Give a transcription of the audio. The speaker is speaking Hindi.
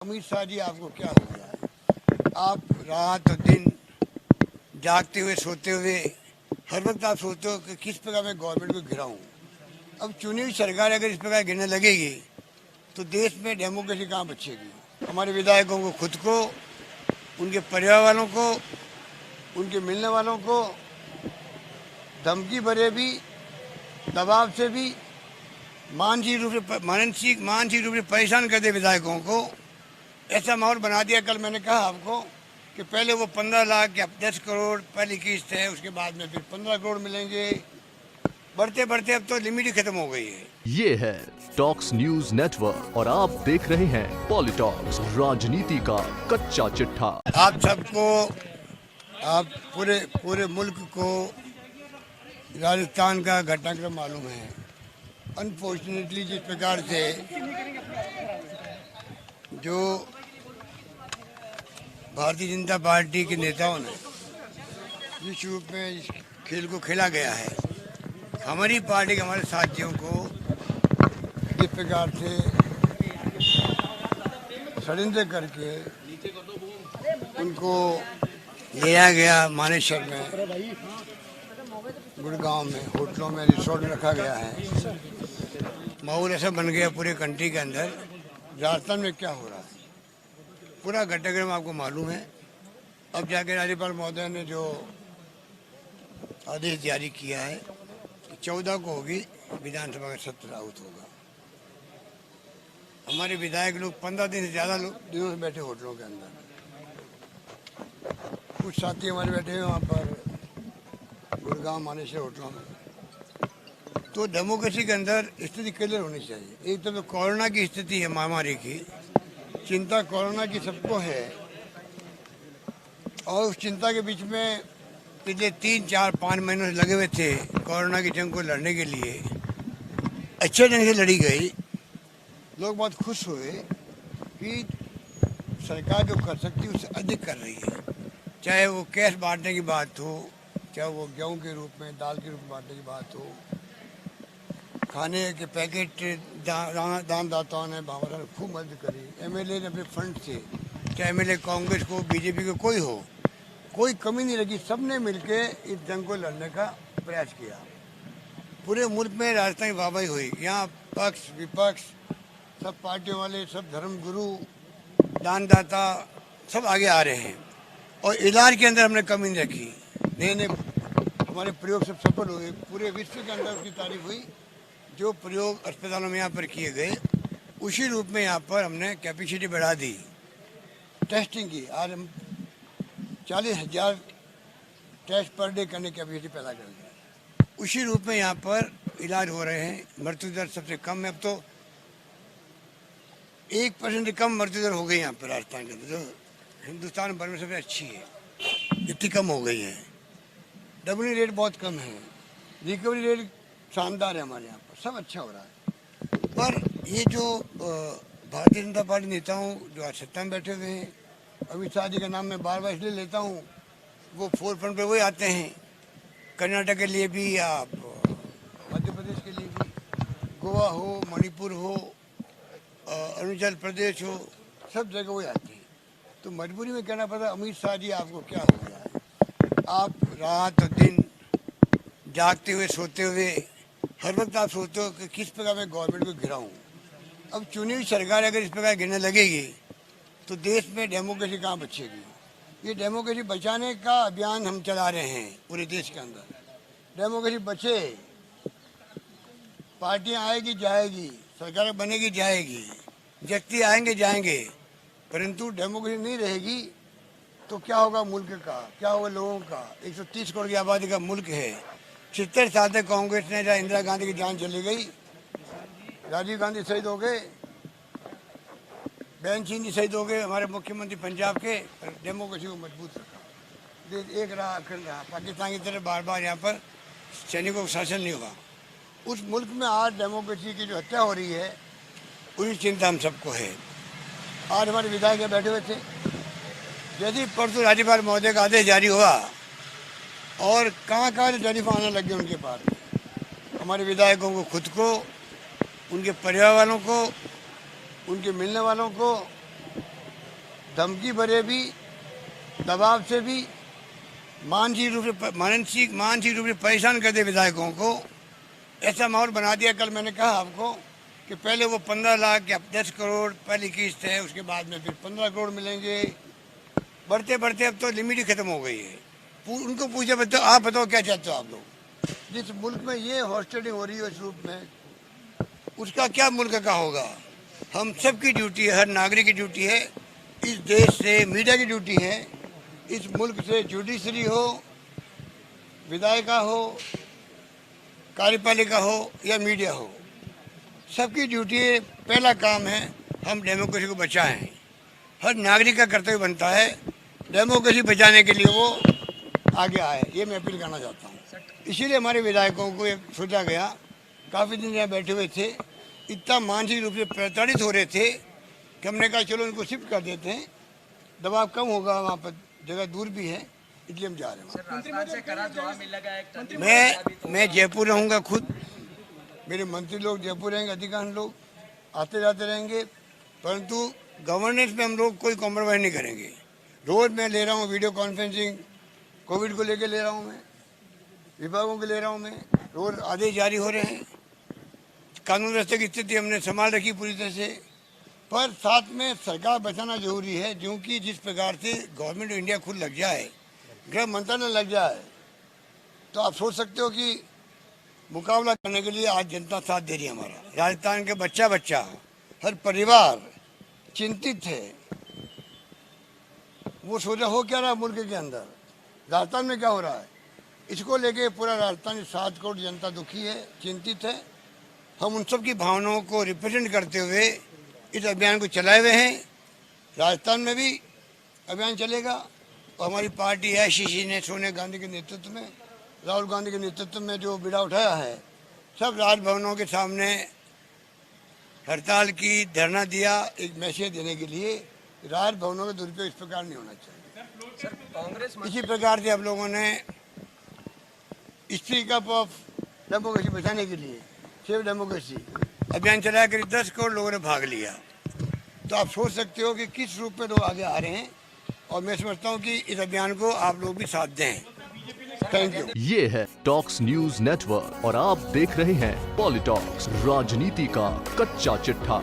अमित शाह जी, आपको क्या हो गया है? आप रात और दिन जागते हुए सोते हुए हर वक्त आप सोचते हो कि किस प्रकार मैं गवर्नमेंट को गिराऊं। अब चुनी हुई सरकार अगर इस प्रकार गिरने लगेगी तो देश में डेमोक्रेसी कहाँ बचेगी। हमारे विधायकों को खुद को, उनके परिवार वालों को, उनके मिलने वालों को धमकी भरे भी, दबाव से भी मानसिक रूप से परेशान कर दे विधायकों को। ऐसा माहौल बना दिया। कल मैंने कहा आपको कि पहले वो 15 लाख या 10 करोड़ पहली किस्त है, उसके बाद में फिर 15 करोड़ मिलेंगे। बढ़ते बढ़ते अब तो लिमिट ही खत्म हो गई है। ये है टॉक्स न्यूज नेटवर्क और आप देख रहे हैं पॉलिटॉक्स, राजनीति का कच्चा चिट्ठा। आप सबको, आप पूरे मुल्क को राजस्थान का घटनाक्रम मालूम है। अनफॉर्चुनेटली जिस प्रकार से जो भारतीय जनता पार्टी के नेताओं ने जिस रूप में इस खेल को खेला गया है, हमारी पार्टी के हमारे साथियों को जिस प्रकार से षड्यंत्र करके उनको लिया गया मानेसर में, गुड़गांव में, होटलों में, रिसोर्ट में रखा गया है। माहौल ऐसा बन गया पूरे कंट्री के अंदर। राजस्थान में क्या हो रहा है पूरा घटनाक्रम आपको मालूम है। अब जाके राज्यपाल महोदय ने जो आदेश जारी किया है, 14 को होगी विधानसभा का सत्र आहूत होगा। हमारे विधायक लोग 15 दिन से ज़्यादा दिनों से बैठे होटलों के अंदर। कुछ साथी हमारे बैठे हैं वहाँ पर गुड़गांव मानेसर होटलों में। तो डेमोक्रेसी के अंदर स्थिति क्लियर होनी चाहिए। एक तो कोरोना की स्थिति है, महामारी की चिंता कोरोना की सबको है, और उस चिंता के बीच में पिछले 3, 4, 5 महीनों से लगे हुए थे कोरोना की जंग को लड़ने के लिए। अच्छे ढंग से लड़ी गई। लोग बहुत खुश हुए कि सरकार जो कर सकती है उससे अधिक कर रही है। चाहे वो कैश बांटने की बात हो, चाहे वो गेहूं के रूप में, दाल के रूप में बांटने की बात हो, खाने के पैकेट दानदाताओं ने बाबा ने खूब मदद करी। एमएलए ने अपने फंड से, चाहे एमएलए कांग्रेस को, बीजेपी को, कोई हो, कोई कमी नहीं लगी। सबने मिलके इस जंग को लड़ने का प्रयास किया। पूरे मुल्क में राजस्थान की वाहवाही हुई। यहाँ पक्ष विपक्ष, सब पार्टियों वाले, सब धर्मगुरु, दानदाता सब आगे आ रहे हैं। और इलाज के अंदर हमने कमी नहीं रखी। नए हमारे प्रयोग सब सफल हुए। पूरे विश्व के अंदर उसकी तारीफ हुई। जो प्रयोग अस्पतालों में यहाँ पर किए गए, उसी रूप में यहाँ पर हमने कैपेसिटी बढ़ा दी टेस्टिंग की। आज हम 40,000 टेस्ट पर डे करने की कैपेसिटी पैदा कर दी। उसी रूप में यहाँ पर इलाज हो रहे हैं। मृत्यु दर सबसे कम है। अब तो 1% कम मृत्यु दर हो गई यहाँ पर राजस्थान के अंदर, जो हिंदुस्तान भर में सबसे अच्छी है। इतनी कम हो गई है। डब्ल्यू रेट बहुत कम है। रिकवरी रेट शानदार है हमारे यहाँ पर। सब अच्छा हो रहा है। पर ये जो भारतीय जनता पार्टी नेताओं जो आज सत्ता में बैठे हुए हैं, अमित शाह जी का नाम मैं बार बार इसलिए लेता हूँ, वो फोर फ्रंट पे वही आते हैं। कर्नाटक के लिए भी या मध्य प्रदेश के लिए भी, गोवा हो, मणिपुर हो, अरुणाचल प्रदेश हो, सब जगह वही आते हैं। तो मजबूरी में कहना पड़ता, अमित शाह जी आपको क्या हो गया है? आप रात और दिन जागते हुए सोते हुए हर वक्त आप सोचते हो कि किस प्रकार मैं गवर्नमेंट को गिराऊं। अब चुनी हुई सरकार अगर इस प्रकार गिरने लगेगी तो देश में डेमोक्रेसी कहाँ बचेगी। ये डेमोक्रेसी बचाने का अभियान हम चला रहे हैं पूरे देश के अंदर। डेमोक्रेसी बचे, पार्टियां आएगी जाएगी, सरकार बनेगी जाएगी, व्यक्ति आएंगे जाएंगे, परंतु डेमोक्रेसी नहीं रहेगी तो क्या होगा मुल्क का, क्या होगा लोगों का। 130 करोड़ की आबादी का मुल्क है। 70 साल तक कांग्रेस ने, जहाँ इंदिरा गांधी की जान चली गई, राजीव गांधी शहीद हो गए, बेन सिंह जी शहीद हो गए, हमारे मुख्यमंत्री पंजाब के, डेमोक्रेसी को मजबूत रखा। एक रहा, अखंड रहा। पाकिस्तान की तरह बार बार यहाँ पर सैनिकों का शासन नहीं हुआ। उस मुल्क में आज डेमोक्रेसी की जो हत्या हो रही है, उसकी चिंता हम सबको है। आज हमारे विधायक यहाँ बैठे हुए थे। यदि परसों राज्यपाल महोदय का आदेश जारी हुआ और कहाँ कहाँ से टेलीफोन आने लग गए उनके पास, हमारे विधायकों को खुद को, उनके परिवार वालों को, उनके मिलने वालों को धमकी भरे भी, दबाव से भी मानसिक रूप से परेशान कर दे विधायकों को। ऐसा माहौल बना दिया। कल मैंने कहा आपको कि पहले वो 15 लाख या 10 करोड़ पहली किस्त है, उसके बाद में फिर 15 करोड़ मिलेंगे। बढ़ते बढ़ते अब तो लिमिट ही खत्म हो गई है। उनको पूछे बताओ, आप बताओ क्या चाहते हो आप लोग? जिस मुल्क में ये हॉस्टेलिंग हो रही है इस रूप में, उसका क्या मुल्क का होगा? हम सबकी ड्यूटी है, हर नागरिक की ड्यूटी है, इस देश से मीडिया की ड्यूटी है, इस मुल्क से जुडिशरी हो, विधायिका हो, कार्यपालिका हो या मीडिया हो, सबकी ड्यूटी है, पहला काम है हम डेमोक्रेसी को बचाएं। हर नागरिक का कर्तव्य बनता है डेमोक्रेसी बचाने के लिए वो आगे आए। ये मैं अपील करना चाहता हूँ। इसीलिए हमारे विधायकों को एक सोचा गया, काफ़ी दिन यहाँ बैठे हुए थे, इतना मानसिक रूप से प्रताड़ित हो रहे थे कि हमने कहा चलो उनको शिफ्ट कर देते हैं, दबाव कम होगा, वहाँ पर जगह दूर भी है, इसलिए हम जा रहे हैं। मैं जयपुर रहूँगा खुद, मेरे मंत्री लोग जयपुर रहेंगे, अधिकांश लोग आते जाते रहेंगे, परंतु गवर्नेंस में हम लोग कोई कॉम्प्रोमाइज़ नहीं करेंगे। रोज़ मैं ले रहा हूँ वीडियो कॉन्फ्रेंसिंग, कोविड को लेकर ले रहा हूँ, मैं विभागों के ले रहा हूँ, मैं रोज़ आदेश जारी हो रहे हैं। कानून व्यवस्था की स्थिति हमने संभाल रखी पूरी तरह से, पर साथ में सरकार बचाना जरूरी है, क्योंकि जिस प्रकार से गवर्नमेंट ऑफ इंडिया खुद लग जाए, गृह मंत्रालय लग जाए, तो आप सोच सकते हो कि मुकाबला करने के लिए आज जनता साथ दे रही है। हमारा राजस्थान के बच्चा बच्चा, हर परिवार चिंतित है। वो सोचा हो क्या रहा मुल्क के अंदर, राजस्थान में क्या हो रहा है, इसको लेके पूरा राजस्थान 7 करोड़ जनता दुखी है, चिंतित है। हम उन सब की भावनाओं को रिप्रेजेंट करते हुए इस अभियान को चलाए हुए हैं। राजस्थान में भी अभियान चलेगा और हमारी पार्टी आईसीसी ने सोनिया गांधी के नेतृत्व में, राहुल गांधी के नेतृत्व में जो बीड़ा उठाया है, सब राजभवनों के सामने हड़ताल की, धरना दिया, एक मैसेज देने के लिए राजभवनों का दुरुपयोग इस प्रकार नहीं होना चाहिए। सर, कांग्रेस इसी प्रकार से आप लोगों ने स्पीक अप ऑफ डेमोक्रेसी बचाने के लिए, सेव डेमोक्रेसी अभियान चलाया, करीब 10 करोड़ लोगों ने भाग लिया। तो आप सोच सकते हो कि किस रूप में लोग आगे आ रहे हैं, और मैं समझता हूँ कि इस अभियान को आप लोग भी साथ दें। Thank you. ये है टॉक्स न्यूज नेटवर्क और आप देख रहे हैं पॉलिटॉक्स, राजनीति का कच्चा चिट्ठा।